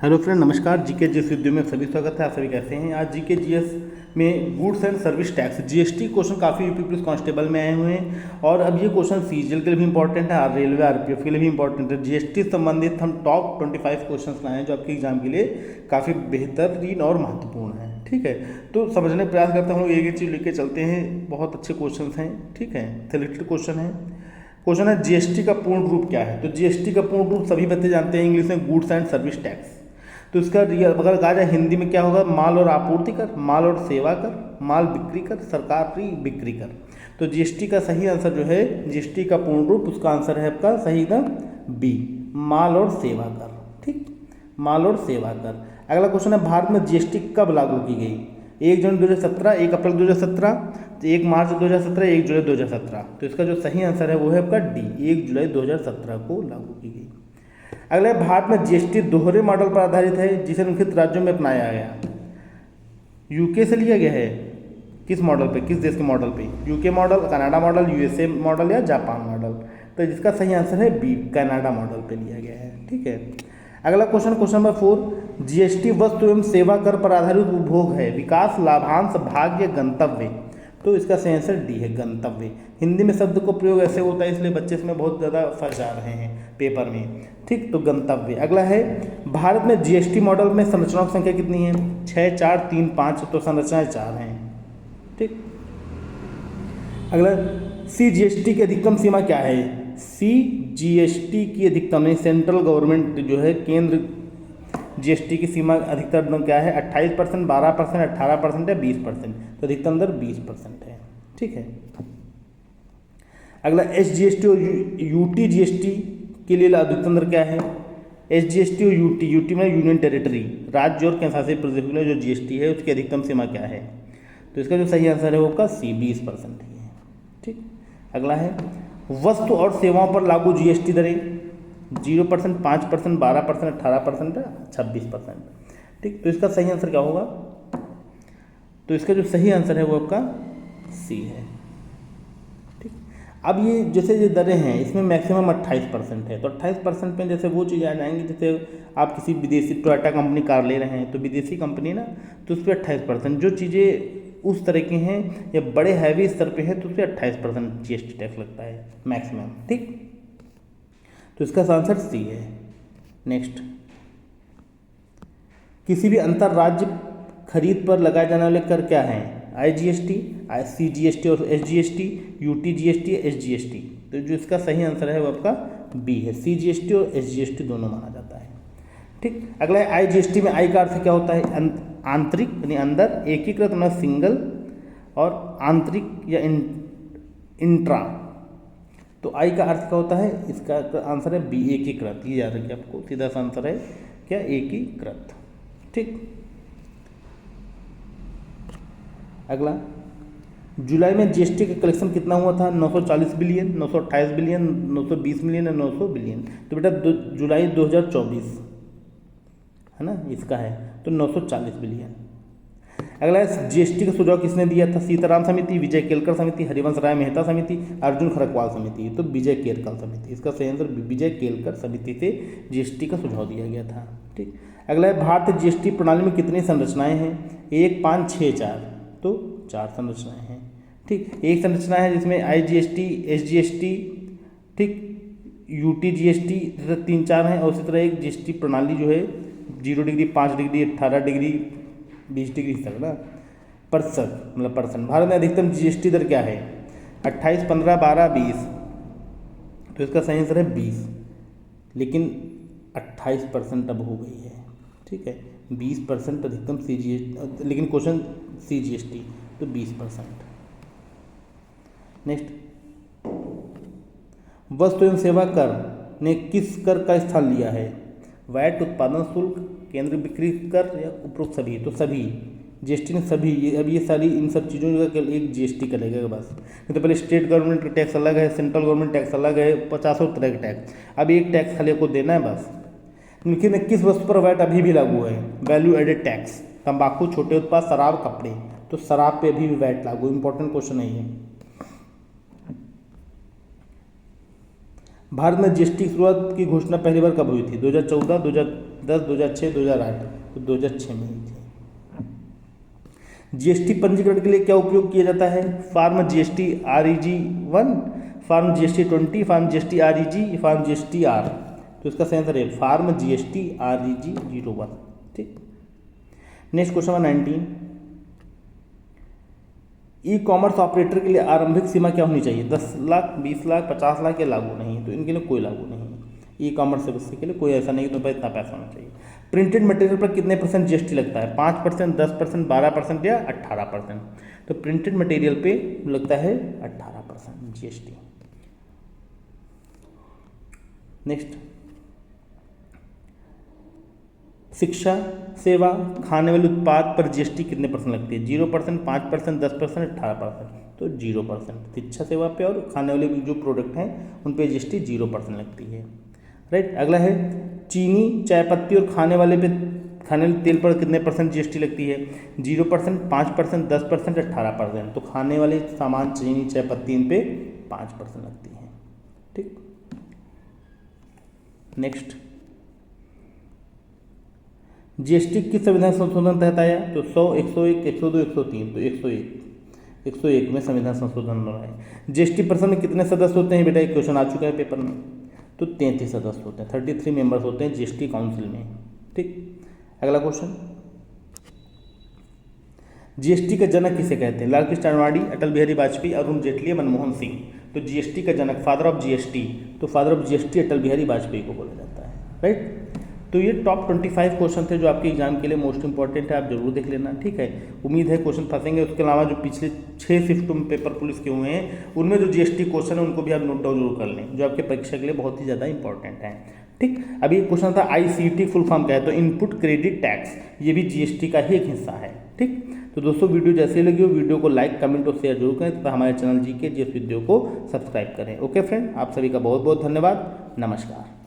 Hello friend, नमस्कार। GK GS video में सभी स्वागत है। आप सभी कैसे हैं? आज जीके जीएस में goods and service tax GST question काफ़ी यूपी पुलिस कांस्टेबल में आए हुए हैं और अब ये क्वेश्चन सीजीएल के लिए भी इंपॉर्टेंट है और रेलवे आरपीएफ के लिए भी इंपॉर्टेंट है। जीएसटी संबंधित हम टॉप 25 क्वेश्चन लाए हैं जो आपके एग्जाम के लिए काफ़ी बेहतरीन और महत्वपूर्ण है। ठीक है, तो समझने का प्रयास करते हैं। हम लोग एक एक चीज़ लेके चलते हैं। बहुत अच्छे क्वेश्चन हैं। ठीक है, सिलेक्टेड क्वेश्चन है। क्वेश्चन है जीएसटी का पूर्ण रूप क्या है? तो जीएसटी का पूर्ण रूप सभी बच्चे जानते हैं, इंग्लिश में गुड्स एंड सर्विस टैक्स। तो इसका रियल अगर कहा जाए हिंदी में क्या होगा? माल और आपूर्ति कर, माल और सेवा कर, माल बिक्री कर, सरकारी बिक्री कर। तो जीएसटी का सही आंसर जो है, जीएसटी का पूर्ण रूप, उसका आंसर है आपका सही एकदम बी, माल और सेवा कर। ठीक, माल और सेवा कर। अगला क्वेश्चन है भारत में जीएसटी कब लागू की गई? 1 जनवरी 2017, 1 अप्रैल 2017, 1 मार्च 2017, 1 जुलाई 2017। तो इसका जो सही आंसर है वो है आपका डी, 1 जुलाई 2017 को लागू की गई। अगला, भारत में जीएसटी दोहरे मॉडल पर आधारित है जिसे निम्नलिखित राज्यों में अपनाया गया। यूके से लिया गया है। किस मॉडल पे, किस देश के मॉडल पे? UK model, Canada model, USA model या जापान मॉडल? तो जिसका सही आंसर है बी, कनाडा मॉडल पे लिया गया है। ठीक है, अगला क्वेश्चन, क्वेश्चन नंबर 4, जीएसटी वस्तु एवं सेवा कर पर आधारित उपभोग है, विकास, लाभांश, भाग्य, गंतव्य। तो इसका सही आंसर डी है, गंतव्य। हिंदी में शब्द को प्रयोग ऐसे होता है इसलिए बच्चे इसमें बहुत ज़्यादा फंस जा रहे हैं पेपर में। ठीक, तो गंतव्य। अगला है, भारत में जीएसटी मॉडल में संरचनाओं की संख्या कितनी है? 6, 4, 3, 5। तो संरचनाएं 4 हैं। ठीक, अगला, सीजीएसटी की अधिकतम सीमा क्या है? सीजीएसटी की अधिकतम नहीं, सेंट्रल गवर्नमेंट जो है, केंद्र जीएसटी की सीमा अधिकतम क्या है? 28%, 12%, 18% या 20%। तो अधिकतम दर 20% है। ठीक है, अगला, एसजीएसटी और यूटी जीएसटी के लिए अधिकतम दर क्या है? एसजीएसटी और यूटी में यूनियन टेरिटरी, राज्य और केंद्रशासित प्रदेश के लिए जो जीएसटी है उसकी अधिकतम सीमा क्या है? तो इसका जो सही आंसर है वो आपका सी, 20% ही है। ठीक, अगला है, वस्तु और सेवाओं पर लागू जीएसटी दरें 0%, 5%, 12%, 18% या 26%। ठीक, तो इसका सही आंसर क्या होगा? तो इसका जो सही आंसर है वो आपका सी है। ठीक, अब ये जैसे ये दरें हैं इसमें मैक्सिमम 28% है। तो 28% में जैसे वो चीज़ें आ जाएंगी, जैसे आप किसी विदेशी टोयोटा कंपनी कार ले रहे हैं तो विदेशी कंपनी ना, तो उस पर 28%। जो चीज़ें उस तरह की हैं या बड़े हैवी स्तर पे हैं तो उस पर 28% जीएसटी टैक्स लगता है मैक्सिमम। ठीक, तो इसका आंसर सी है। नेक्स्ट, किसी भी अंतरराज्य खरीद पर लगाए जाने वाले कर क्या हैं? आईजीएसटी, सीजीएसटी और एसजीएसटी, यूटी जीएसटी, एसजीएसटी। तो जो इसका सही आंसर है वो आपका बी है, सीजीएसटी और एसजीएसटी दोनों माना जाता है। ठीक, अगला है, आईजीएसटी में आई का अर्थ क्या होता है? आंतरिक यानी अंदर, एकीकृत मतलब सिंगल, और आंतरिक या इंट्रा। तो आई का अर्थ क्या होता है? इसका आंसर है बी, एकीकृत। ये याद रखिए, आपको सीधा सा आंसर है क्या? एकीकृत। ठीक, अगला, जुलाई में जीएसटी का कलेक्शन कितना हुआ था? 940 बिलियन, 928 बिलियन, 920 मिलियन या 900 बिलियन। तो बेटा जुलाई 2024 है ना, इसका है तो 940 बिलियन। अगला, जीएसटी का सुझाव किसने दिया था? सीताराम समिति, विजय केलकर समिति, हरिवंश राय मेहता समिति, अर्जुन खरकवाल समिति। तो विजय केलकर समिति, इसका सही आंसर विजय केलकर समिति से जीएसटी का सुझाव दिया गया था। ठीक, अगला है, भारतीय जीएसटी प्रणाली में कितनी संरचनाएं हैं? 1, 5, 6, 4। तो 4 संरचनाएं हैं। ठीक, एक संरचना है जिसमें आईजीएसटी, एसजीएसटी, ठीक, यूटी जीएसटी, 3, 4 हैं। और उसी तरह एक जीएसटी प्रणाली जो है 0 डिग्री, 5 डिग्री, 18 डिग्री, 20 डिग्री तक ना, प्रतिशत मतलब परसेंट। भारत में अधिकतम जीएसटी दर क्या है? 28, 15, 12, 20। तो इसका सही आंसर है 20, लेकिन 28% अब हो गई है। ठीक है, 20% अधिकतम सीजीएसटी, लेकिन क्वेश्चन सीजीएसटी, तो 20%। नेक्स्ट, वस्तु एवं सेवा कर ने किस कर का स्थान लिया है? वैट, उत्पादन शुल्क, केंद्र बिक्री कर या उपरोक्त सभी? तो सभी, जीएसटी ने सभी। अब ये सारी इन सब चीज़ों का एक जीएसटी का लगेगा बस। नहीं तो पहले स्टेट गवर्नमेंट का टैक्स अलग है, सेंट्रल गवर्नमेंट टैक्स अलग है, 50 तरह के टैक्स। अब एक टैक्स खाली को देना है बस। लेकिन किस वस्तु पर वैट अभी भी लागू है? वैल्यू एडेड टैक्स, तंबाकू, छोटे उत्पाद, शराब, कपड़े। तो शराब पे अभी भी वैट लागू। इंपॉर्टेंट क्वेश्चन है ये। भारत में जीएसटी की शुरुआत की घोषणा पहली बार कब हुई थी? 2014, 2010, 2006, 2008? तो 2006 में हुई थी। जीएसटी पंजीकरण के लिए क्या उपयोग किया जाता है? Form GST REG 1, form GST 20, form GST REG, form GST R। तो इसका सही आंसर है फार्म GST REG 01। ठीक। Next question number 19, e commerce operator के लिए आरंभिक सीमा क्या होनी चाहिए? 10 लाख, 20 लाख, 50 लाख या लागू नहीं? तो इनके लिए कोई लागू नहीं है। ई कॉमर्स सर्विस के लिए कोई ऐसा नहीं है तो इतना पैसा होना चाहिए। प्रिंटेड मटेरियल पर कितने % जीएसटी लगता है? 5%, 10%, 12% या 18%? तो प्रिंटेड मटेरियल पे लगता है 18% जीएसटी। नेक्स्ट, शिक्षा, सेवा, खाने वाले उत्पाद पर जीएसटी कितने % लगती है? 0%, 5%, 10%, 18%? तो 0%। शिक्षा सेवा पे और खाने वाले जो प्रोडक्ट हैं उन पे जीएसटी 0% लगती है। राइट। अगला है चीनी, चाय पत्ती और खाने वाले तेल पर कितने % जीएसटी लगती है? 0%, 5%, 10%, 18%? तो खाने वाले सामान चीनी, चाय पत्ती इन पे 5% लगती है। ठीक। नेक्स्ट, जीएसटी किस संविधान संशोधन तहत आया? तो 100, 101, 102, 103? तो 101 में संविधान संशोधन हो रहा है। जीएसटी परिषद में कितने सदस्य होते हैं बेटा? एक क्वेश्चन आ चुका है पेपर में। तो 33 सदस्य होते हैं, 33 मेंबर्स होते हैं जीएसटी काउंसिल में। ठीक। अगला क्वेश्चन, जीएसटी का जनक किसे कहते हैं? लालकृष्ण आडवाणी, अटल बिहारी वाजपेयी, अरुण जेटली, मनमोहन सिंह? तो जीएसटी का जनक, फादर ऑफ जीएसटी, तो father of GST Atal Bihari Vajpayee को बोला जाता है। राइट। तो ये टॉप 25 क्वेश्चन थे जो आपके एग्जाम के लिए मोस्ट इंपॉर्टेंट है, आप जरूर देख लेना। ठीक है। उम्मीद है क्वेश्चन फंसेंगे। उसके अलावा जो पिछले 6 शिफ्टों में पेपर पुलिस के हुए हैं उनमें जो जीएसटी क्वेश्चन है उनको भी आप नोट डाउन जरूर कर लें, जो आपके परीक्षा के लिए बहुत ही ज़्यादा इंपॉर्टेंट है। ठीक। अभी एक क्वेश्चन था ICT फुल फॉर्म क्या है? तो इनपुट क्रेडिट टैक्स, ये भी जीएसटी का ही एक हिस्सा है। ठीक। तो दोस्तों वीडियो जैसे लगी हो वीडियो को लाइक, कमेंट और शेयर जरूर करें तथा हमारे चैनल GK GS वीडियो को सब्सक्राइब करें। ओके फ्रेंड, आप सभी का बहुत बहुत धन्यवाद। नमस्कार।